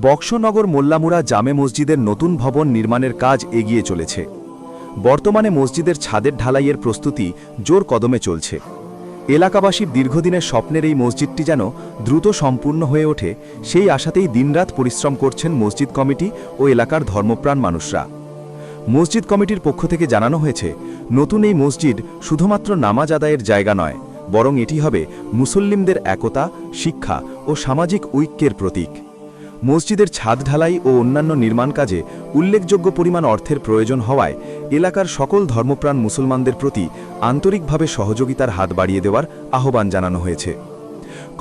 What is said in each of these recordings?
বক্সনগর মোল্লামুড়া জামে মসজিদের নতুন ভবন নির্মাণের কাজ এগিয়ে চলেছে। বর্তমানে মসজিদের ছাদের ঢালাইয়ের প্রস্তুতি জোর কদমে চলছে। এলাকাবাসীর দীর্ঘদিনের স্বপ্নের এই মসজিদটি যেন দ্রুত সম্পূর্ণ হয়ে ওঠে, সেই আশাতেই দিনরাত পরিশ্রম করছেন মসজিদ কমিটি ও এলাকার ধর্মপ্রাণ মানুষরা। মসজিদ কমিটির পক্ষ থেকে জানানো হয়েছে, নতুন এই মসজিদ শুধুমাত্র নামাজ আদায়ের জায়গা নয়, বরং এটি হবে মুসল্লিমদের একতা, শিক্ষা ও সামাজিক ঐক্যের প্রতীক। মসজিদের ছাদ ঢালাই ও অন্যান্য নির্মাণ কাজে উল্লেখযোগ্য পরিমাণ অর্থের প্রয়োজন হওয়ায় এলাকার সকল ধর্মপ্রাণ মুসলমানদের প্রতি আন্তরিকভাবে সহযোগিতার হাত বাড়িয়ে দেওয়ার আহ্বান জানানো হয়েছে।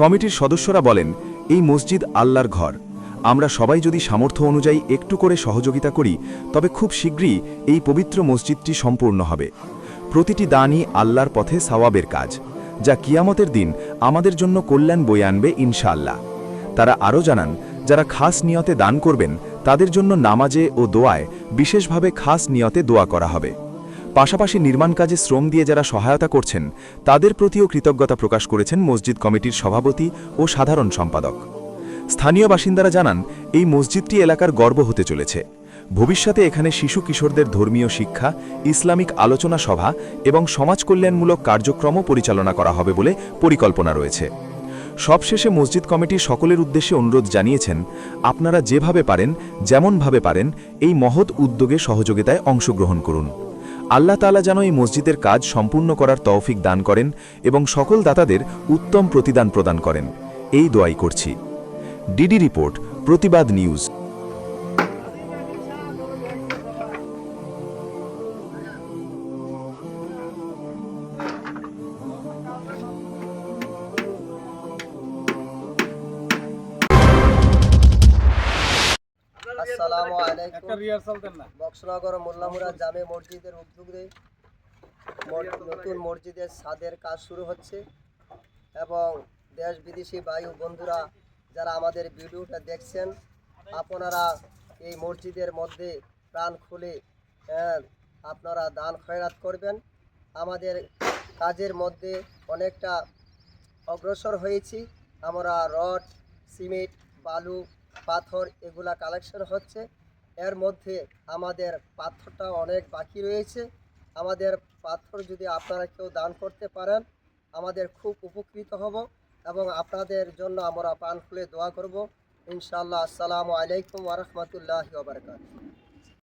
কমিটির সদস্যরা বলেন, এই মসজিদ আল্লাহর ঘর। আমরা সবাই যদি সামর্থ্য অনুযায়ী একটু করে সহযোগিতা করি, তবে খুব শীঘ্রই এই পবিত্র মসজিদটি সম্পূর্ণ হবে। প্রতিটি দানই আল্লাহর পথে সওয়াবের কাজ, যা কিয়ামতের দিন আমাদের জন্য কল্যাণ বয়ে আনবে ইনশাআল্লাহ। তারা আরও জানান, যারা খাস নিয়তে দান করবেন তাদের জন্য নামাজে ও দোয়ায় বিশেষভাবে খাস নিয়তে দোয়া করা হবে। পাশাপাশি নির্মাণ কাজে শ্রম দিয়ে যারা সহায়তা করছেন তাদের প্রতিও কৃতজ্ঞতা প্রকাশ করেছেন মসজিদ কমিটির সভাপতি ও সাধারণ সম্পাদক। স্থানীয় বাসিন্দারা জানান, এই মসজিদটি এলাকার গর্ব হতে চলেছে। ভবিষ্যতে এখানে শিশু কিশোরদের ধর্মীয় শিক্ষা, ইসলামিক আলোচনা সভা এবং সমাজ কল্যাণমূলক কার্যক্রমও পরিচালনা করা হবে বলে পরিকল্পনা রয়েছে। সবশেষে মসজিদ কমিটি সকলের উদ্দেশ্যে অনুরোধ জানিয়েছেন, আপনারা যেভাবে পারেন, যেমনভাবে পারেন, এই মহৎ উদ্যোগে সহযোগিতায় অংশগ্রহণ করুন। আল্লাহ তাআলা যেন এই মসজিদের কাজ সম্পূর্ণ করার তৌফিক দান করেন এবং সকল দাতাদের উত্তম প্রতিদান প্রদান করেন, এই দোয়াই করছি। ডিডি রিপোর্ট, প্রতিবাদ নিউজ। আসসালামু আলাইকুম। বক্সনগর মোল্লামুড়া জামে মসজিদের উদ্যোগে নতুন মসজিদের ছাদের কাজ শুরু হচ্ছে এবং দেশ বিদেশি বায়ু বন্ধুরা যারা আমাদের ভিডিওটা দেখছেন, আপনারা এই মসজিদের মধ্যে প্রাণ খুলে আপনারা দান খয়রাত করবেন। আমাদের কাজের মধ্যে অনেকটা অগ্রসর হয়েছি। আমরা রড, সিমেন্ট, বালু, পাথর এগুলা কালেকশন হচ্ছে। এর মধ্যে আমাদের পাথরটা অনেক বাকি রয়েছে। আমাদের পাথর যদি আপনারা কেউ দান করতে পারেন, আমাদের খুব উপকৃত হব এবং আপনাদের জন্য আমরা প্রাণ খুলে দোয়া করব ইনশাআল্লাহ। আসসালামু আলাইকুম ওয়া রাহমাতুল্লাহি ওয়া বারাকাতুহু।